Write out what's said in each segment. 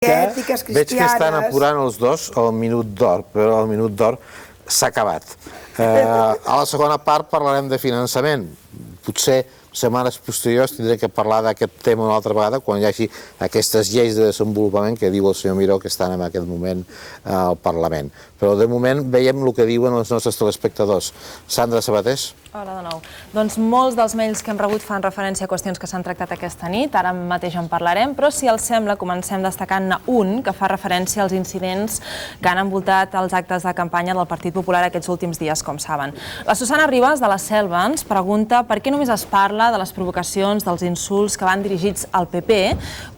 ètiques cristianes... Veig que estan apurant els dos al minut d'or, però el minut d'or s'ha acabat. A la segona part parlarem de finançament. Potser setmanes posteriors tindré que parlar d'aquest tema una altra vegada quan hi hagi aquestes lleis de desenvolupament que diu el senyor Miró que estan en aquest moment al Parlament. Però de moment veiem el que diuen els nostres telespectadors. Sandra Sabatés. Hola de nou. Doncs molts dels mails que hem rebut fan referència a qüestions que s'han tractat aquesta nit, ara mateix en parlarem, però si els sembla comencem destacant-ne un que fa referència als incidents que han envoltat els actes de campanya del Partit Popular aquests últims dies, com saben. La Susana Ribas, de la Selva, ens pregunta per què només es parla de les provocacions, dels insults que van dirigits al PP,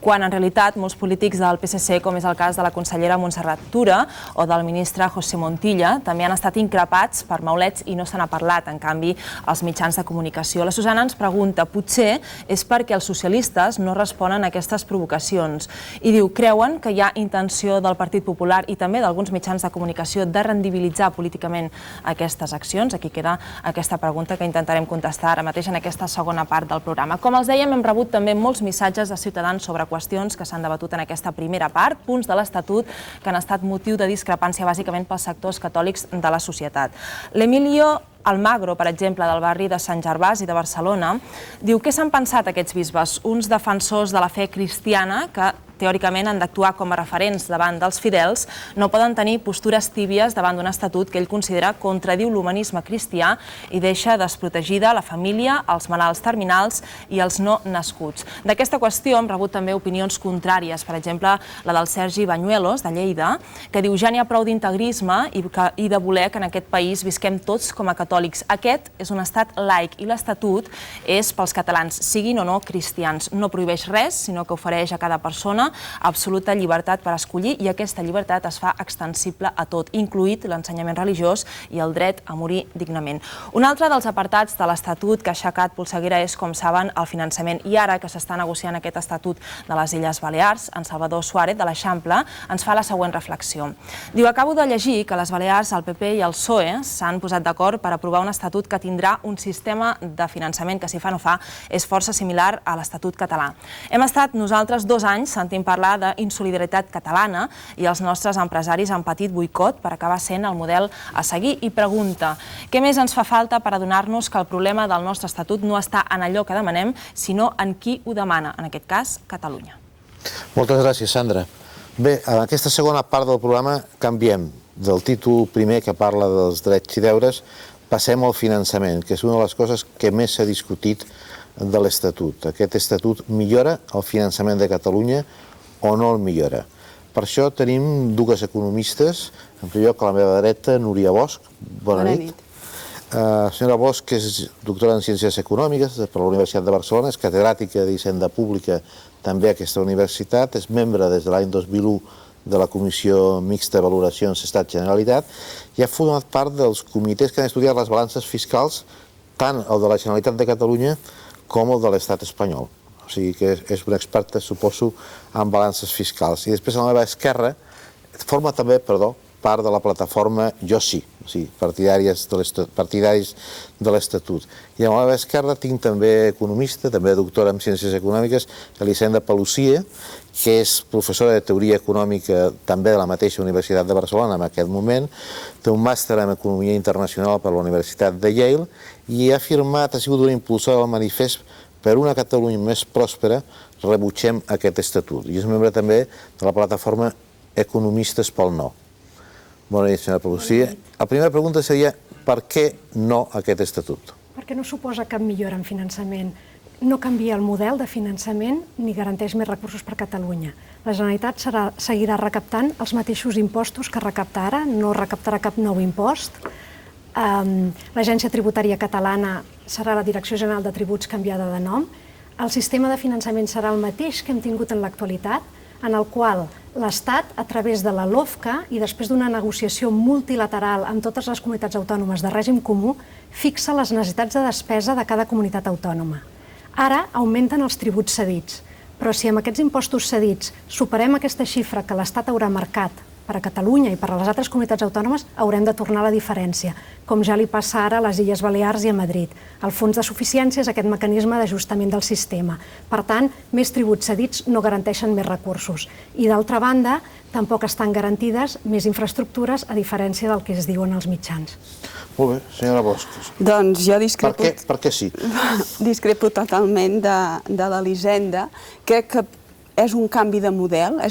quan en realitat molts polítics del PSC, com és el cas de la consellera Montserrat Tura o del ministre José Montilla, també han estat increpats per maulets i no se n'ha parlat, en canvi, als mitjans de comunicació. La Susana ens pregunta, potser és perquè els socialistes no responen a aquestes provocacions. I diu, creuen que hi ha intenció del Partit Popular i també d'alguns mitjans de comunicació de rendibilitzar políticament aquestes accions? Aquí queda aquesta pregunta que intentarem contestar ara mateix en aquesta segona part del programa. Com els dèiem, hem rebut també molts missatges de ciutadans sobre qüestions que s'han debatut en aquesta primera part, punts de l'Estatut que han estat motiu de discrepància bàsicament pels sectors catòlics de la societat. L'Emilio Almagro, per exemple, del barri de Sant Gervasi de Barcelona, diu què s'han pensat aquests bisbes, uns defensors de la fe cristiana que teòricament han d'actuar com a referents davant dels fidels, no poden tenir postures tíbies davant d'un estatut que ell considera contradiu l'humanisme cristià i deixa desprotegida la família, els malalts terminals i els no nascuts. D'aquesta qüestió hem rebut també opinions contràries, per exemple, la del Sergi Bañuelos, de Lleida, que diu ja n'hi ha prou d'integrisme i de voler que en aquest país visquem tots com a catòlics. Aquest és un estat laic i l'Estatut és pels catalans, siguin o no cristians. No prohibeix res, sinó que ofereix a cada persona absoluta llibertat per escollir i aquesta llibertat es fa extensible a tot, incluït l'ensenyament religiós i el dret a morir dignament. Un altre dels apartats de l'Estatut que ha aixecat polseguera és, com saben, el finançament. I ara que s'està negociant aquest Estatut de les Illes Balears, en Salvador Suárez, de l'Eixample, ens fa la següent reflexió. Diu, acabo de llegir que a les Balears el PP i el PSOE s'han posat d'acord per aprovar un estatut que tindrà un sistema de finançament que, si fa no fa, és força similar a l'Estatut català. Hem estat nosaltres 2 anys sentint parlar d'insolidaritat catalana i els nostres empresaris han patit boicot per acabar sent el model a seguir i pregunta què més ens fa falta per adonar-nos que el problema del nostre estatut no està en allò que demanem, sinó en qui ho demana, en aquest cas, Catalunya. Moltes gràcies, Sandra. Bé, en aquesta segona part del programa canviem del títol primer que parla dels drets i deures, passem al finançament, que és una de les coses que més s'ha discutit de l'Estatut. Aquest Estatut millora el finançament de Catalunya o no el millora. Per això tenim dues economistes, en primer lloc a la meva dreta, Núria Bosch. Bona nit. Senyora Bosch és doctora en Ciències Econòmiques per la Universitat de Barcelona, és catedràtica d'Hisenda Pública també a aquesta universitat, és membre des de l'any 2001 de la Comissió Mixta de Valoracions Estat-Generalitat i ha format part dels comitès que han estudiat les balances fiscals, tant el de la Generalitat de Catalunya com el de l'Estat espanyol. O sigui que és una experta, suposo, en balances fiscals. I després a la meva esquerra forma també, part de la plataforma Jo Sí, o sigui, partidaris de l'Estatut. I a la meva esquerra tinc també economista, també doctora en Ciències Econòmiques, Elisenda Palucia, que és professora de Teoria Econòmica també de la mateixa Universitat de Barcelona en aquest moment, té un màster en Economia Internacional per la Universitat de Yale i ha sigut una impulsora del manifest per una Catalunya més pròspera, rebutgem aquest estatut. I és membre també de la plataforma Economistes pel No. Bona nit, senyora Palucia. La primera pregunta seria per què no aquest estatut? Perquè no suposa cap millora en finançament. No canvia el model de finançament ni garanteix més recursos per a Catalunya. La Generalitat seguirà recaptant els mateixos impostos que recapta ara, no recaptarà cap nou impost. L'Agència Tributària Catalana serà la Direcció General de Tributs canviada de nom. El sistema de finançament serà el mateix que hem tingut en l'actualitat, en el qual l'Estat, a través de la LOFCA i després d'una negociació multilateral amb totes les comunitats autònomes de règim comú, fixa les necessitats de despesa de cada comunitat autònoma. Ara augmenten els tributs cedits, però si amb aquests impostos cedits superem aquesta xifra que l'Estat haurà marcat per a Catalunya i per a les altres comunitats autònomes haurem de tornar a la diferència, com ja li passa ara a les Illes Balears i a Madrid. El fons de suficiència és aquest mecanisme d'ajustament del sistema. Per tant, més tributs cedits no garanteixen més recursos. I d'altra banda, tampoc estan garantides més infraestructures, a diferència del que es diuen els mitjans. Molt bé, senyora Bosch. Doncs jo discrepo... Per què sí? Discrepo totalment de l'Elisenda. Crec que és un canvi de model,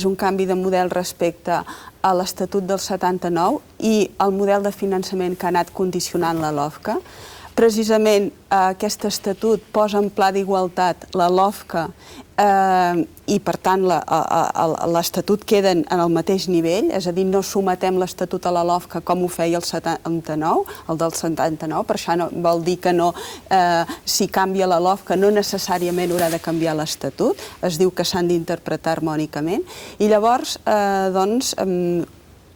respecte a l'Estatut del 79 i el model de finançament que ha anat condicionant la LOFCA. Precisament aquest estatut posa en pla d'igualtat la LOFCA i, per tant, l'Estatut queda en el mateix nivell, és a dir, no sometem l'Estatut a la LOFCA com ho feia el 79, el del 79, per això vol dir que si canvia la LOFCA no necessàriament haurà de canviar l'Estatut, es diu que s'han d'interpretar harmònicament, i llavors, doncs,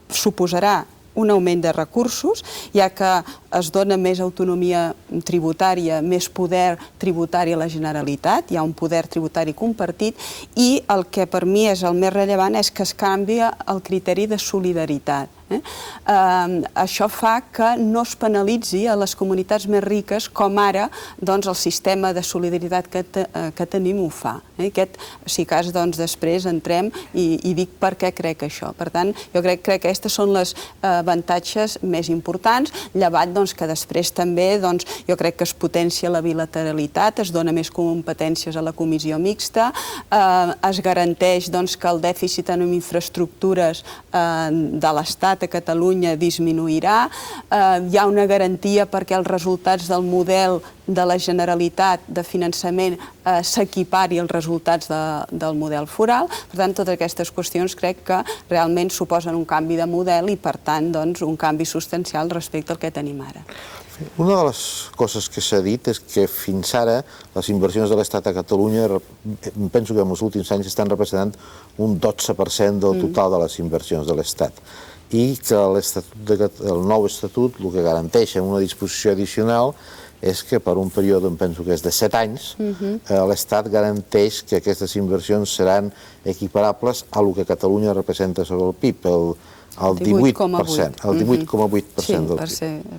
suposarà un augment de recursos, ja que es dona més autonomia tributària, més poder tributari a la Generalitat, hi ha un poder tributari compartit, i el que per mi és el més rellevant és que es canvia el criteri de solidaritat. Això fa que no es penalitzi a les comunitats més riques com ara el sistema de solidaritat que tenim ho fa. Si cas, després entrem i dic per què crec això. Per tant, jo crec que aquestes són les avantatges més importants, llevat que després també jo crec que es potencia la bilateralitat, es dona més competències a la comissió mixta, es garanteix que el dèficit en infraestructures de l'Estat a Catalunya disminuirà, hi ha una garantia perquè els resultats del model de la Generalitat de finançament s'equipari als resultats del model foral. Per tant, totes aquestes qüestions crec que realment suposen un canvi de model i, per tant, un canvi substancial respecte al que tenim ara. Una de les coses que s'ha dit és que fins ara les inversions de l'Estat a Catalunya, penso que en els últims anys estan representant un 12% del total de les inversions de l'Estat, i que el nou Estatut el que garanteix en una disposició addicional és que per un període, penso que és de 7 anys, l'Estat garanteix que aquestes inversions seran equiparables a el que Catalunya representa sobre el PIB, el 18%. El 18,8% del PIB.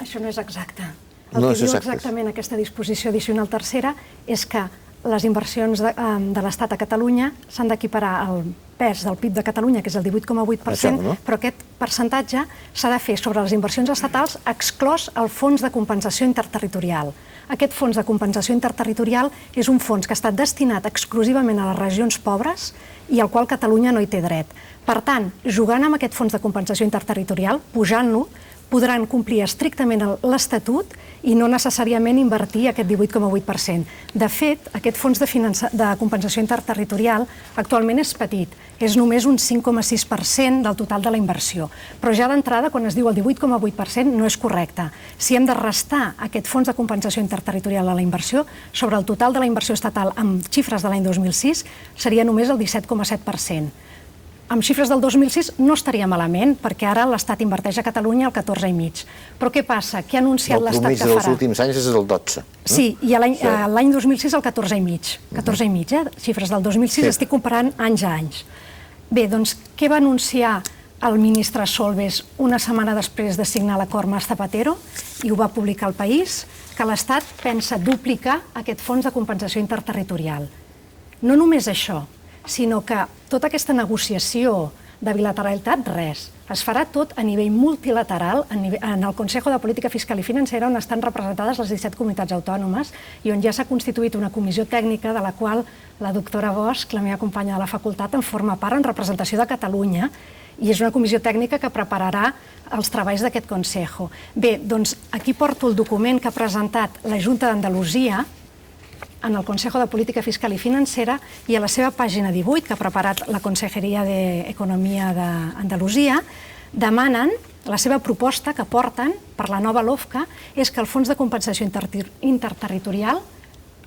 Això no és exacte. El que diu exactament aquesta disposició addicional tercera és que les inversions de l'Estat a Catalunya s'han d'equiparar al pes del PIB de Catalunya, que és el 18,8%, però aquest percentatge s'ha de fer sobre les inversions estatals exclòs el fons de compensació interterritorial. Aquest fons de compensació interterritorial és un fons que ha estat destinat exclusivament a les regions pobres i al qual Catalunya no hi té dret. Per tant, jugant amb aquest fons de compensació interterritorial, pujant-lo, podran complir estrictament l'Estatut i no necessàriament invertir aquest 18,8%. De fet, aquest fons de compensació interterritorial actualment és petit, és només un 5,6% del total de la inversió. Però ja d'entrada, quan es diu el 18,8%, no és correcte. Si hem de restar aquest fons de compensació interterritorial a la inversió, sobre el total de la inversió estatal amb xifres de l'any 2006, seria només el 17,7%. Amb xifres del 2006 no estaria malament, perquè ara l'Estat inverteix a Catalunya el 14,5%. Però què passa? Què ha anunciat l'Estat que farà? El promís dels últims anys és el 12%. Sí, i l'any 2006 el 14,5%. 14,5%, xifres del 2006, estic comparant anys a anys. Bé, doncs, què va anunciar el ministre Solbes una setmana després de signar l'acord Mas Zapatero, i ho va publicar al País, que l'Estat pensa duplicar aquest fons de compensació interterritorial. No només això, sinó que tota aquesta negociació de bilateralitat, res. Es farà tot a nivell multilateral en el Consejo de Política Fiscal i Financera, on estan representades les 17 comunitats autònomes i on ja s'ha constituït una comissió tècnica de la qual la doctora Bosch, la meva companya de la facultat, en forma part en representació de Catalunya, i és una comissió tècnica que prepararà els treballs d'aquest Consejo. Bé, doncs aquí porto el document que ha presentat la Junta d'Andalusia en el Consejo de Política Fiscal i Financera, i a la seva pàgina 18, que ha preparat la Consejeria d'Economia d'Andalusia, demanen, la seva proposta que porten per la nova LOFCA és que el fons de compensació interterritorial,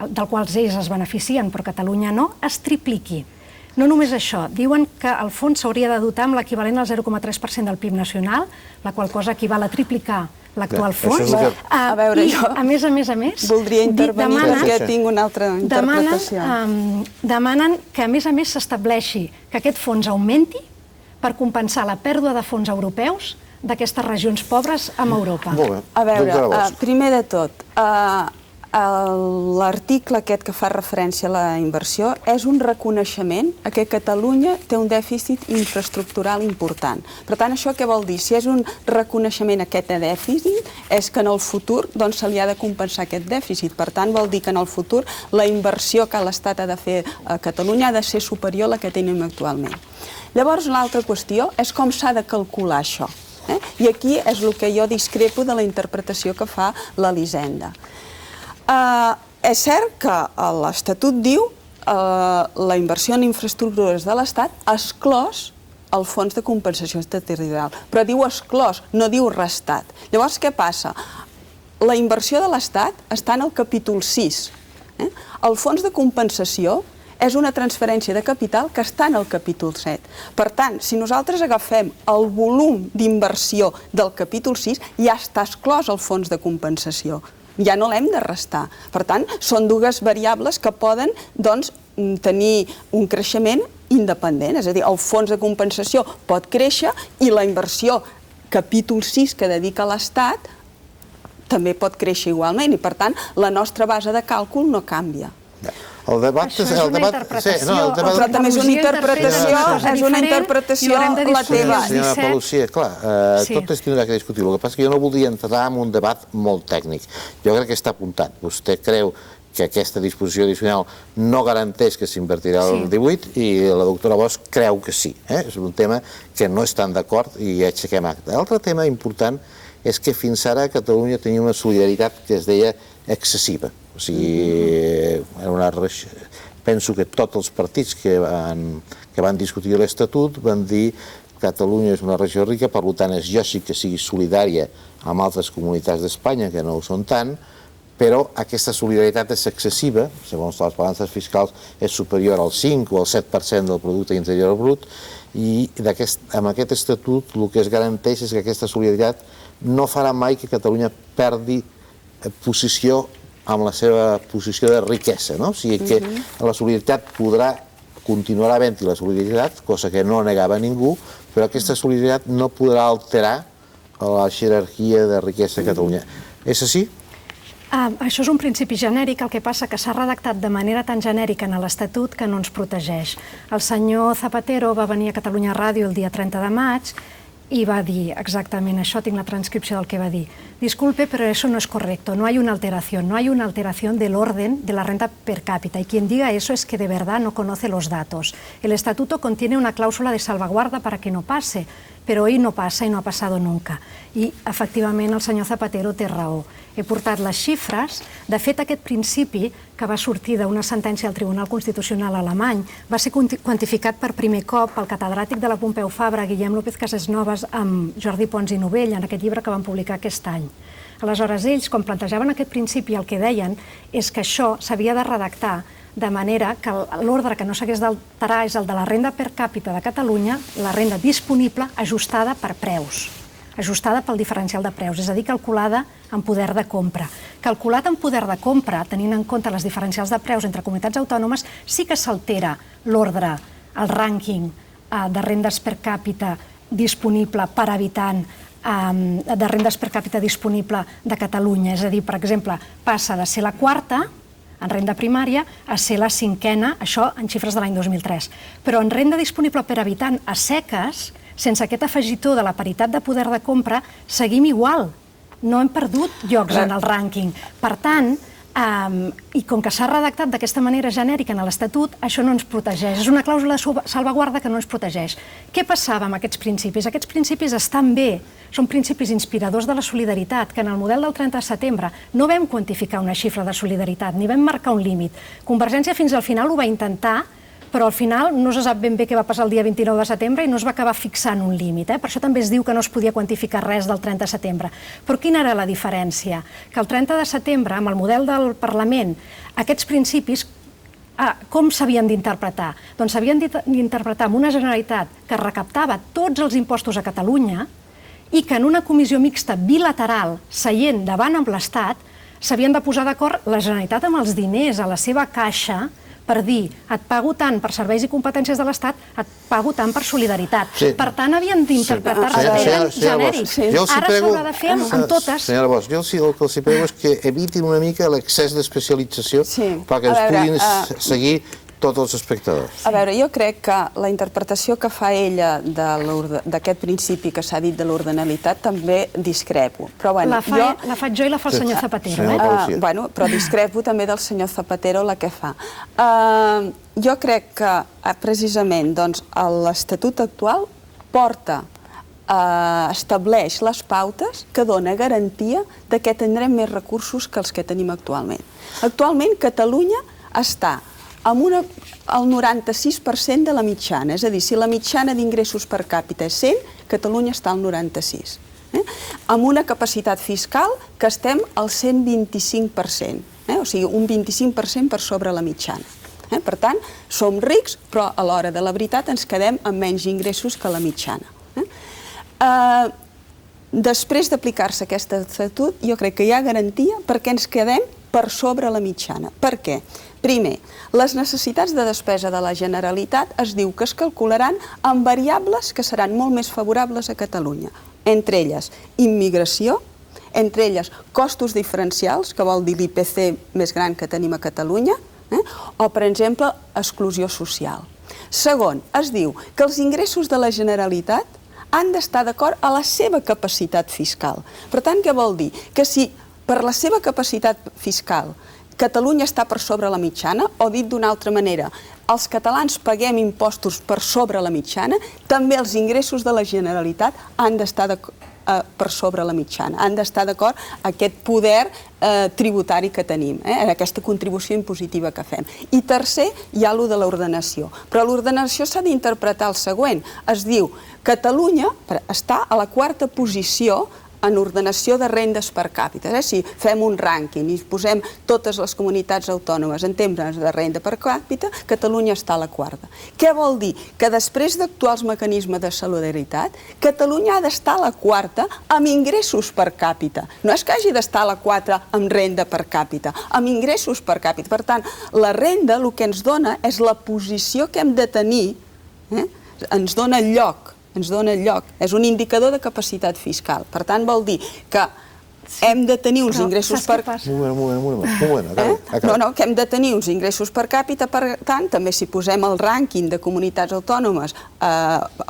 del qual ells es beneficien però Catalunya no, es tripliqui. No només això, diuen que el fons s'hauria de dotar amb l'equivalent al 0,3% del PIB nacional, la qual cosa equival a triplicar l'actual fons. A veure, jo a més, voldria intervenir perquè tinc una altra interpretació. Demanen que, a més s'estableixi que aquest fons augmenti per compensar la pèrdua de fons europeus d'aquestes regions pobres amb Europa? Molt bé. A veure, Doctora Bosch. primer de tot, l'article aquest que fa referència a la inversió és un reconeixement a que Catalunya té un dèficit infraestructural important. Per tant, això què vol dir? Si és un reconeixement a aquest dèficit, és que en el futur se li ha de compensar aquest dèficit. Per tant, vol dir que en el futur la inversió que l'Estat ha de fer a Catalunya ha de ser superior a la que tenim actualment. Llavors, l'altra qüestió és com s'ha de calcular això. I aquí és el que jo discrepo de la interpretació que fa l'Elisenda. És cert que l'Estatut diu la inversió en infraestructures de l'Estat exclòs el fons de compensació territorial, però diu exclòs, no diu restat. Llavors, què passa? La inversió de l'Estat està en el capítol 6. El fons de compensació és una transferència de capital que està en el capítol 7. Per tant, si nosaltres agafem el volum d'inversió del capítol 6, ja està exclòs el fons de compensació. Ja no l'hem de restar. Per tant, són dues variables que poden tenir un creixement independent. És a dir, el fons de compensació pot créixer i la inversió capítol 6 que dedica l'Estat també pot créixer igualment i, per tant, la nostra base de càlcul no canvia. El debat és una interpretació. Però també és una interpretació la teva. Senyora Palucia, clar, tot es tindrà que discutir. El que passa és que jo no voldria entrar en un debat molt tècnic. Jo crec que està apuntat. Vostè creu que aquesta disposició addicional no garanteix que s'invertirà el 18 i la doctora Bosch creu que sí. És un tema que no estan d'acord i aixequem acte. L'altre tema important és que fins ara Catalunya tenia una solidaritat que es deia excessiva. O sigui, penso que tots els partits que van discutir l'Estatut van dir que Catalunya és una regió rica, per tant és lògic que sigui solidària amb altres comunitats d'Espanya que no ho són tant, però aquesta solidaritat és excessiva, segons les balances fiscals és superior al 5 o al 7% del producte interior brut, i amb aquest Estatut el que es garanteix és que aquesta solidaritat no farà mai que Catalunya perdi posició amb la seva posició de riquesa, no? O sigui que la solidaritat continuarà havent-hi la solidaritat, cosa que no negava ningú, però aquesta solidaritat no podrà alterar la jerarquia de riquesa a Catalunya. És així? Això és un principi genèric, el que passa que s'ha redactat de manera tan genèrica en l'Estatut que no ens protegeix. El senyor Zapatero va venir a Catalunya Ràdio el dia 30 de maig y va a decir exactamente això, tinc la transcripció del que va dir. Disculpe, pero eso no es correcto, no hay una alteración del orden de la renta per cápita, y quien diga eso es que de verdad no conoce los datos. El estatuto contiene una cláusula de salvaguarda para que no pase, però hoy no passa i no ha passat nunca. I, efectivament, el senyor Zapatero té raó. He portat les xifres. De fet, aquest principi, que va sortir d'una sentència del Tribunal Constitucional alemany, va ser quantificat per primer cop pel catedràtic de la Pompeu Fabra, Guillem López Casasnovas, amb Jordi Pons i Novell, en aquest llibre que van publicar aquest any. Aleshores, ells, quan plantejaven aquest principi, el que deien és que això s'havia de redactar de manera que l'ordre que no s'hagués d'alterar és el de la renda per càpita de Catalunya, la renda disponible ajustada per preus, ajustada pel diferencial de preus, és a dir, calculada en poder de compra. Calculat en poder de compra, tenint en compte les diferencials de preus entre comunitats autònomes, sí que s'altera l'ordre, el rànquing de rendes per càpita disponible per habitant, de rendes per càpita disponible de Catalunya. És a dir, per exemple, passa de ser la quarta en renda primària a ser la cinquena, això en xifres de l'any 2003. Però en renda disponible per habitant a seques, sense aquest afegitó de la paritat de poder de compra, seguim igual. No hem perdut llocs en el rànquing. Per tant, i com que s'ha redactat d'aquesta manera genèrica en l'Estatut, això no ens protegeix. És una clàusula de salvaguarda que no ens protegeix. Què passava amb aquests principis? Aquests principis estan bé, són principis inspiradors de la solidaritat, que en el model del 30 de setembre no vam quantificar una xifra de solidaritat, ni vam marcar un límit. Convergència fins al final ho va intentar, però al final no se sap ben bé què va passar el dia 29 de setembre i no es va acabar fixant un límit. Per això també es diu que no es podia quantificar res del 30 de setembre. Però quina era la diferència? Que el 30 de setembre, amb el model del Parlament, aquests principis, com s'havien d'interpretar? Doncs s'havien d'interpretar amb una Generalitat que recaptava tots els impostos a Catalunya i que en una comissió mixta bilateral, seient davant amb l'Estat, s'havien de posar d'acord la Generalitat amb els diners a la seva caixa per dir et pago tant per serveis i competències de l'Estat, et pago tant per solidaritat. Per tant, havien d'interpretar-se genèrics. Ara s'haurà de fer amb totes. Senyora Bosch, jo el que els prego és que evitin una mica l'excés d'especialització perquè ens puguin seguir tots els espectadors. A veure, jo crec que la interpretació que fa ella d'aquest principi que s'ha dit de l'ordinalitat també discrepo. La faig jo i la fa el senyor Zapatero. Bueno, però discrepo també del senyor Zapatero la que fa. Jo crec que precisament l'Estatut actual estableix les pautes que dona garantia que tindrem més recursos que els que tenim actualment. Actualment Catalunya està amb el 96% de la mitjana. És a dir, si la mitjana d'ingressos per càpita és 100, Catalunya està al 96. Amb una capacitat fiscal que estem al 125%. O sigui, un 25% per sobre la mitjana. Per tant, som rics, però a l'hora de la veritat ens quedem amb menys ingressos que la mitjana. Després d'aplicar-se aquest estatut, jo crec que hi ha garantia perquè ens quedem per sobre la mitjana. Per què? Primer, les necessitats de despesa de la Generalitat es diu que es calcularan amb variables que seran molt més favorables a Catalunya. Entre elles, immigració, entre elles, costos diferencials, que vol dir l'IPC més gran que tenim a Catalunya, o, per exemple, exclusió social. Segon, es diu que els ingressos de la Generalitat han d'estar d'acord a la seva capacitat fiscal. Per tant, què vol dir? Que si per la seva capacitat fiscal Catalunya està per sobre la mitjana, o dit d'una altra manera, els catalans paguem impostos per sobre la mitjana, també els ingressos de la Generalitat han d'estar per sobre la mitjana, han d'estar d'acord a aquest poder tributari que tenim, aquesta contribució impositiva que fem. I tercer, hi ha allò de l'ordenació. Però l'ordenació s'ha d'interpretar el següent. Es diu, Catalunya està a la quarta posició en ordenació de rendes per càpita. Si fem un rànquing i posem totes les comunitats autònomes en termes de renda per càpita, Catalunya està a la quarta. Què vol dir? Que després d'actuar els mecanismes de solidaritat, Catalunya ha d'estar a la quarta amb ingressos per càpita. No és que hagi d'estar a la quarta amb renda per càpita, amb ingressos per càpita. Per tant, la renda el que ens dona és la posició que hem de tenir, ens dona lloc. És un indicador de capacitat fiscal. Per tant, vol dir que hem de tenir uns ingressos per... que hem de tenir uns ingressos per càpita, per tant, també si posem el rànquing de comunitats autònomes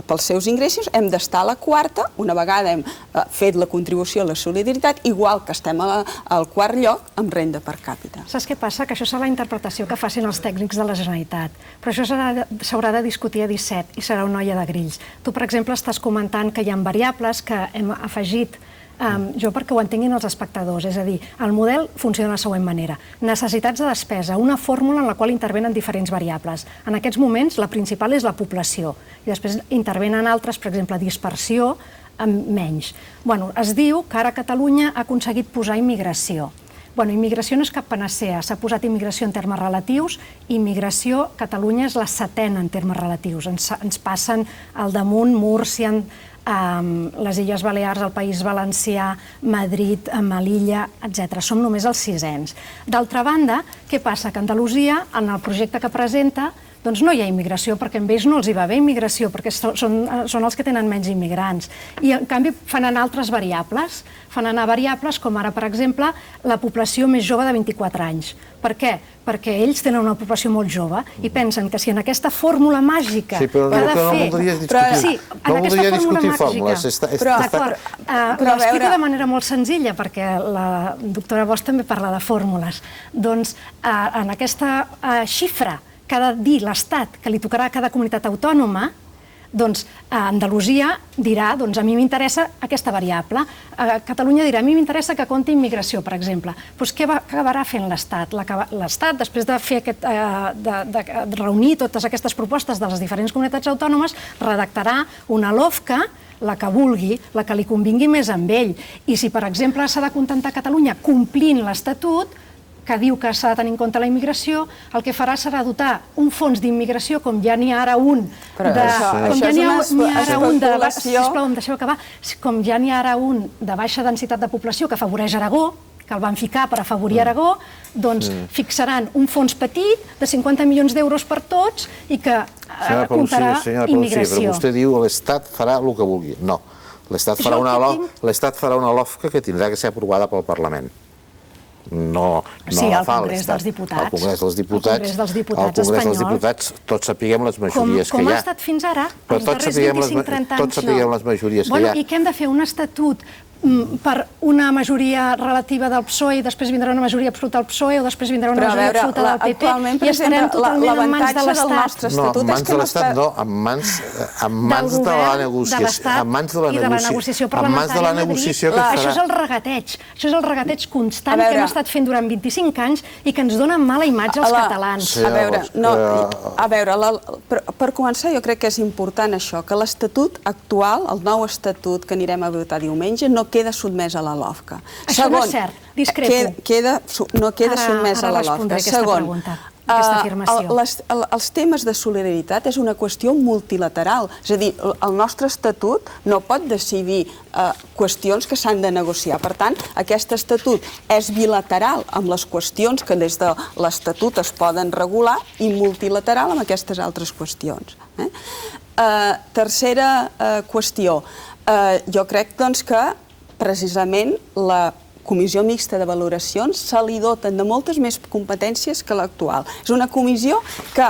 pels seus ingressos, hem d'estar a la quarta, una vegada hem fet la contribució a la solidaritat, igual que estem al quart lloc amb renda per càpita. Saps què passa? Que això serà la interpretació que facin els tècnics de la Generalitat, però això s'haurà de discutir a 17 i serà una olla de grills. Tu, per exemple, estàs comentant que hi ha variables que hem afegit jo perquè ho entenguin els espectadors, és a dir, el model funciona de la següent manera. Necessitats de despesa, una fórmula en la qual intervenen diferents variables. En aquests moments, la principal és la població, i després intervenen altres, per exemple, dispersió, menys. Es diu que ara Catalunya ha aconseguit posar immigració. Immigració no és cap panacea, s'ha posat immigració en termes relatius, immigració, Catalunya és la setena en termes relatius, ens passen al damunt Múrcia, les Illes Balears, el País Valencià, Madrid, Melilla, etc. Som només els sisens. D'altra banda, què passa? Que Andalusia, en el projecte que presenta, doncs no hi ha immigració, perquè a ells no els hi va bé immigració, perquè són els que tenen menys immigrants. I, en canvi, fan anar altres variables. Fan anar variables com ara, per exemple, la població més jove de 24 anys. Per què? Perquè ells tenen una població molt jove i pensen que si en aquesta fórmula màgica que ha de fer... No voldries discutir. Sí, en aquesta fórmula fórmules. D'acord, però explico de manera molt senzilla, perquè la doctora Bosch també parla de fórmules. Doncs en aquesta xifra que ha de dir l'Estat que li tocarà a cada comunitat autònoma, doncs Andalusia dirà, doncs a mi m'interessa aquesta variable. Catalunya dirà, a mi m'interessa que compti immigració, per exemple. Doncs què acabarà fent l'Estat? L'Estat, després de reunir totes aquestes propostes de les diferents comunitats autònomes, redactarà una LOFCA, la que vulgui, la que li convingui més amb ell. I si, per exemple, s'ha de contentar Catalunya complint l'Estatut, que diu que s'ha de tenir en compte la immigració, el que farà serà dotar un fons d'immigració, com ja n'hi ha ara un, de baixa densitat de població, que afavoreix Aragó, que el van ficar per afavorir Aragó, doncs fixaran un fons petit de 50 milions d'euros per tots i que comptarà immigració. Però vostè diu que l'Estat farà el que vulgui. No, l'Estat farà una LOFCA que tindrà que ser aprovada pel Parlament. No al Congrés dels Diputats. Al Congrés dels Diputats espanyols. Al Congrés dels Diputats tots sapiguem les majories que hi ha. Com ha estat fins ara, els darrers 25-30 anys, tots sapiguem les majories que hi ha. I què hem de fer? Un estatut per una majoria relativa del PSOE i després vindrà una majoria absoluta del PSOE o després vindrà una majoria absoluta del PP i estarem totalment en mans de l'Estat. No, en mans de l'Estat no, en mans de la negociació. En mans de la negociació parlamentària a Madrid. Això és el regateig. Això és el regateig constant que hem estat fent durant 25 anys i que ens dona mala imatge als catalans. A veure, per començar jo crec que és important això, que l'Estatut actual, el nou Estatut que anirem a votar diumenge, no queda sotmès a la LOFCA. Això no és cert, discrepo. No queda sotmès a la LOFCA. Segon, afirmació. Els temes de solidaritat és una qüestió multilateral. És a dir, el nostre estatut no pot decidir qüestions que s'han de negociar. Per tant, aquest estatut és bilateral amb les qüestions que des de l'estatut es poden regular i multilateral amb aquestes altres qüestions. Tercera qüestió. Jo crec doncs, que precisament la Comissió Mixta de Valoracions se li doten de moltes més competències que l'actual. És una comissió que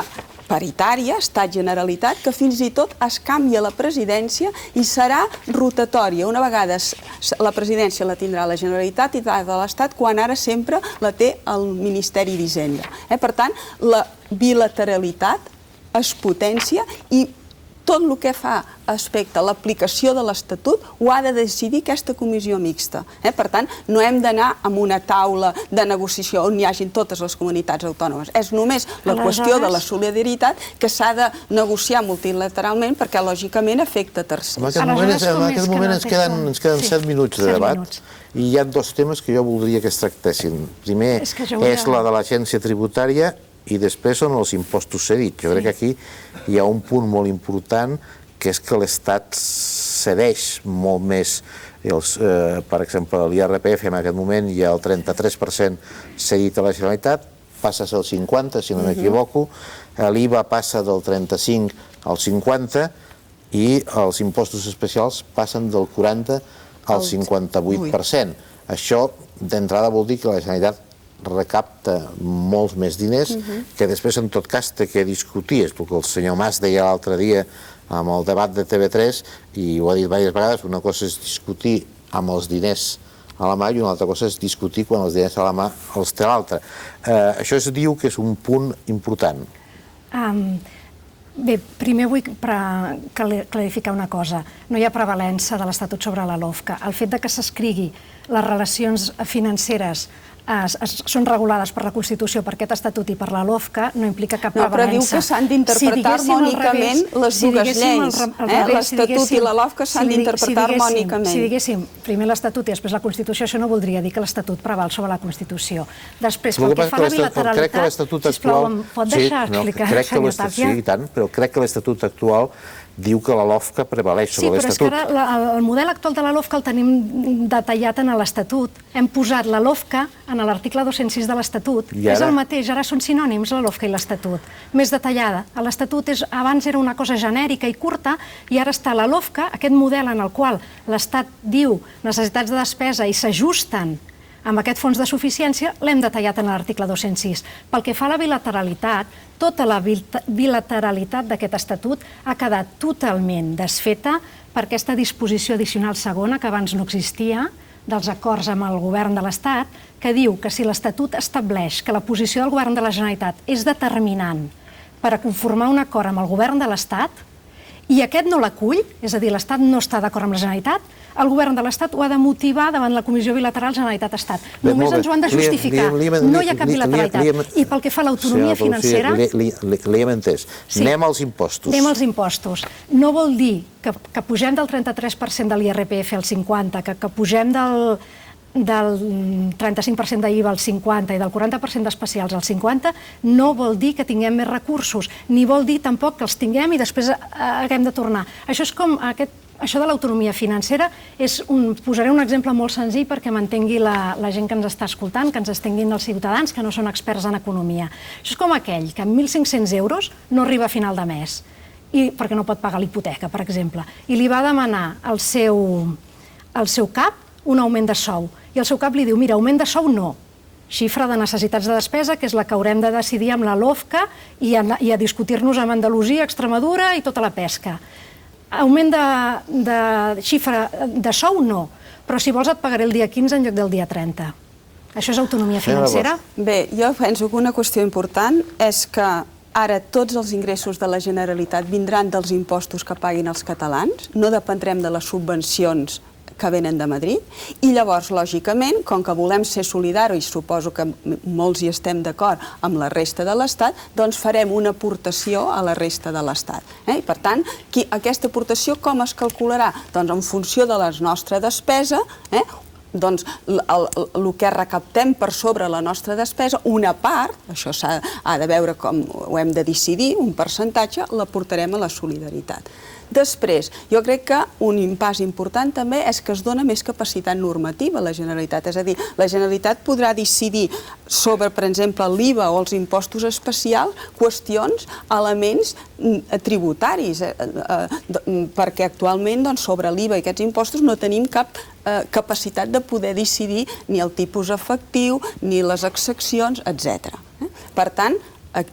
paritària, Estat Generalitat, que fins i tot es canvia la presidència i serà rotatòria. Una vegada la presidència la tindrà la Generalitat i de l'Estat, quan ara sempre la té el Ministeri d'Hisenda. Per tant, la bilateralitat es potència i tot el que fa aspecte a l'aplicació de l'Estatut ho ha de decidir aquesta comissió mixta. Per tant, no hem d'anar a una taula de negociació on hi hagin totes les comunitats autònomes. És només la qüestió de la solidaritat que s'ha de negociar multilateralment perquè, lògicament, afecta tercers. En aquest moment ens queden 7 minuts de debat i hi ha dos temes que jo voldria que es tractessin. Primer és la de l'agència tributària i després són els impostos cedits. Jo crec que aquí hi ha un punt molt important, que és que l'Estat cedeix molt més. Per exemple, l'IRPF en aquest moment hi ha el 33% cedit a la Generalitat, passa a ser el 50%, si no m'equivoco, l'IVA passa del 35% al 50% i els impostos especials passen del 40% al 58%. Això, d'entrada, vol dir que la Generalitat recapta molts més diners que després en tot cas té que discutir. És el que el senyor Mas deia l'altre dia amb el debat de TV3 i ho ha dit diverses vegades. Una cosa és discutir amb els diners a la mà i una altra cosa és discutir quan els diners a la mà els té l'altre. Això es diu que és un punt important. Bé, primer vull clarificar una cosa. No hi ha prevalença de l'Estatut sobre la LOFCA. El fet que s'escrigui les relacions financeres són regulades per la Constitució, per aquest Estatut i per la LOFCA, no implica cap prevalença. No, però diu que s'han d'interpretar harmònicament les dues lleis. L'Estatut i la LOFCA s'han d'interpretar harmònicament. Si diguéssim primer l'Estatut i després la Constitució, això no voldria dir que l'Estatut preval sobre la Constitució. Després, pel que fa a la bilateralitat, sisplau, em pot deixar explicar, senyor Tàpia? Sí, i tant, però crec que l'Estatut actual diu que la LOFCA prevaleix sobre l'Estatut. Sí, però és que ara el model actual de la LOFCA el tenim detallat en l'Estatut. Hem posat la LOFCA en l'article 206 de l'Estatut. És el mateix, ara són sinònims la LOFCA i l'Estatut. Més detallada. L'Estatut abans era una cosa genèrica i curta i ara està la LOFCA, aquest model en el qual l'Estat diu necessitats de despesa i s'ajusten amb aquest fons de suficiència, l'hem detallat en l'article 206. Pel que fa a la bilateralitat, tota la bilateralitat d'aquest estatut ha quedat totalment desfeta per aquesta disposició addicional segona, que abans no existia, dels acords amb el govern de l'Estat, que diu que si l'Estatut estableix que la posició del govern de la Generalitat és determinant per a conformar un acord amb el govern de l'Estat, i aquest no l'acull, és a dir, l'Estat no està d'acord amb la Generalitat, el govern de l'Estat ho ha de motivar davant la Comissió Bilateral Generalitat-Estat. Només ens ho han de justificar. No hi ha cap bilateralitat. I pel que fa a l'autonomia financera... Li hem entès. Anem als impostos. Anem als impostos. No vol dir que pugem del 33% de l'IRPF al 50%, que pugem del 35% d'IVA al 50% i del 40% d'especials al 50%, no vol dir que tinguem més recursos, ni vol dir tampoc que els tinguem i després haguem de tornar. Això és com aquest això de l'autonomia financera posaré un exemple molt senzill perquè m'entengui la gent que ens està escoltant, que ens estenguin els ciutadans que no són experts en economia. Això és com aquell que amb 1.500 euros no arriba a final de mes, perquè no pot pagar l'hipoteca, per exemple, i li va demanar al seu cap un augment de sou. I el seu cap li diu, mira, augment de sou no, xifra de necessitats de despesa, que és la que haurem de decidir amb la LOFCA i a discutir-nos amb Andalusia, Extremadura i tota la pesca. Augment de xifra de sou, no. Però si vols et pagaré el dia 15 en lloc del dia 30. Això és autonomia financera? Bé, jo penso que una qüestió important és que ara tots els ingressos de la Generalitat vindran dels impostos que paguin els catalans, no dependrem de les subvencions que venen de Madrid, i llavors, lògicament, com que volem ser solidaris, i suposo que molts hi estem d'acord amb la resta de l'Estat, doncs farem una aportació a la resta de l'Estat. I, per tant, aquesta aportació com es calcularà? Doncs en funció de la nostra despesa, doncs el que recaptem per sobre la nostra despesa, una part, això ha de veure com ho hem de decidir, un percentatge, l'aportarem a la solidaritat. Després, jo crec que un pas important també és que es dona més capacitat normativa a la Generalitat. És a dir, la Generalitat podrà decidir sobre, per exemple, l'IVA o els impostos especials, qüestions, elements tributaris, perquè actualment sobre l'IVA i aquests impostos no tenim cap capacitat de poder decidir ni el tipus efectiu, ni les excepcions, etc. Per tant,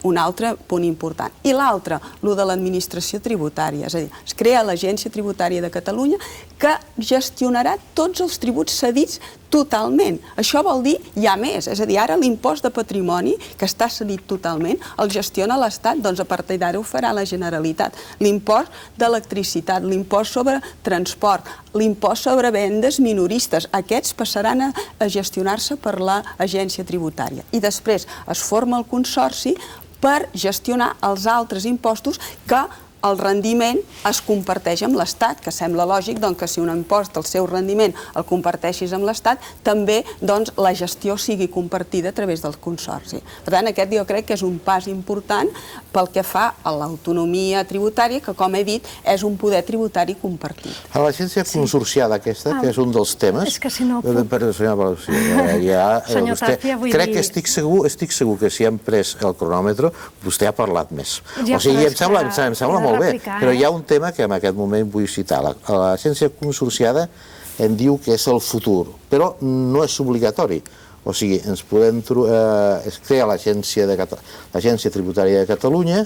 un altre punt important. I l'altre, el de l'administració tributària, és a dir, es crea l'Agència Tributària de Catalunya que gestionarà tots els tributs cedits totalment. Això vol dir ja més, és a dir, ara l'impost de patrimoni, que està cedit totalment, el gestiona l'Estat, doncs a partir d'ara ho farà la Generalitat. L'impost d'electricitat, l'impost sobre transport, l'impost sobre vendes minoristes, aquests passaran a gestionar-se per l'Agència Tributària. I després es forma el consorci per gestionar els altres impostos que el rendiment es comparteix amb l'Estat, que sembla lògic que si un impost, el seu rendiment, el comparteixis amb l'Estat, també la gestió sigui compartida a través del consorci. Per tant, aquest jo crec que és un pas important pel que fa a l'autonomia tributària, que, com he dit, és un poder tributari compartit. A l'agència consorciada aquesta, que és un dels temes... És que si no puc... Senyor Tàpia, vull dir... Crec que estic segur que si hem pres el cronòmetre, vostè ha parlat més. O sigui, em sembla molt bé, però hi ha un tema que en aquest moment vull citar. L'agència consorciada em diu que és el futur, però no és obligatori. O sigui, es crea l'Agència Tributària de Catalunya,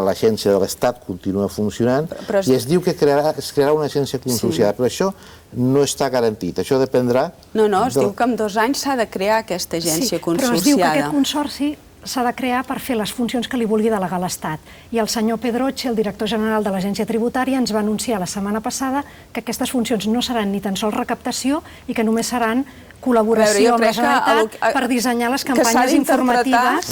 l'Agència de l'Estat continua funcionant i es diu que es crearà una agència consorciada, però això no està garantit, això dependrà... No, es diu que en 2 anys s'ha de crear aquesta agència consorciada. Però es diu que aquest consorci s'ha de crear per fer les funcions que li vulgui delegar l'Estat. I el senyor Pedroche, el director general de l'Agència Tributària, ens va anunciar la setmana passada que aquestes funcions no seran ni tan sols recaptació i que només seran col·laboració amb la Generalitat per dissenyar les campanyes informatives...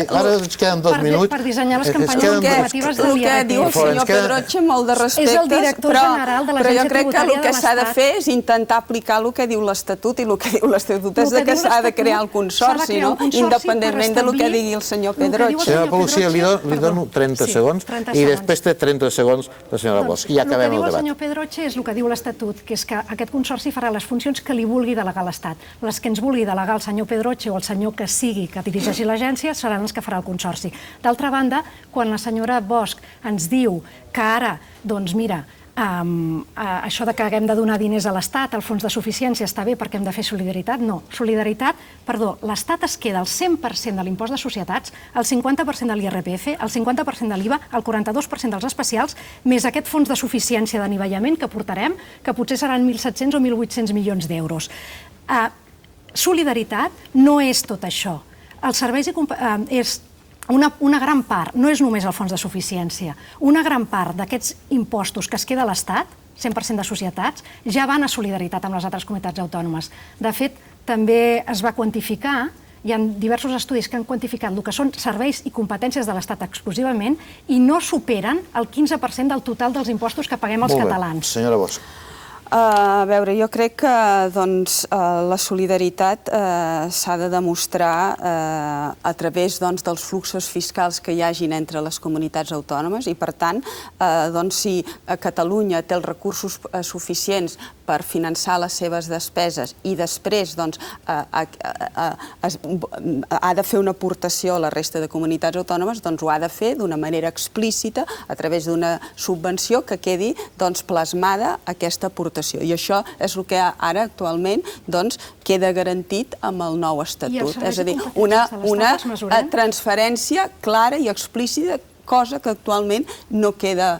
Ara ens queden 2 minuts. Per dissenyar les campanyes informatives de l'IRPF. El que diu el senyor Pedroche, molt de respectes, és el director general de l'Agència Tributària de l'Estat. Però jo crec que el que s'ha de fer és intentar aplicar el que diu l'Estatut, i el que diu l'Estatut és que s'ha de crear el consorci, independentment del que digui el senyor Pedroche. Senyora Palucia, li dono 30 segons i després té 30 segons la senyora Bosch i ja acabem el debat. El que diu el senyor Pedroche és el que diu l'Estatut, que és que aquest consorci farà les funcions que li vulgui delegar l'Estat. Les que ens vulgui delegar el senyor Pedroche o el senyor que sigui que dirigeixi l'agència seran els que farà el consorci. D'altra banda, quan la senyora Bosch ens diu que ara, doncs mira, això de que haguem de donar diners a l'Estat, el fons de suficiència està bé perquè hem de fer solidaritat, no. L'Estat es queda el 100% de l'impost de societats, el 50% de l'IRPF, el 50% de l'IVA, el 42% dels especials, més aquest fons de suficiència d'anivellament que portarem, que potser seran 1.700 o 1.800 milions d'euros. Solidaritat no és tot això. Els serveis és una gran part, no és només el fons de suficiència, una gran part d'aquests impostos que es queda a l'Estat, 100% de societats, ja van a solidaritat amb les altres comunitats autònomes. De fet, també es va quantificar, hi ha diversos estudis que han quantificat el que són serveis i competències de l'Estat exclusivament i no superen el 15% del total dels impostos que paguem els catalans. Molt bé, senyora Bosch. A veure, jo crec que la solidaritat s'ha de demostrar a través dels fluxos fiscals que hi hagin entre les comunitats autònomes i, per tant, si Catalunya té els recursos suficients per finançar les seves despeses i després ha de fer una aportació a la resta de comunitats autònomes, doncs ho ha de fer d'una manera explícita a través d'una subvenció que quedi plasmada aquesta aportació. I això és el que ara actualment queda garantit amb el nou Estatut. És a dir, una transferència clara i explícita, cosa que actualment no queda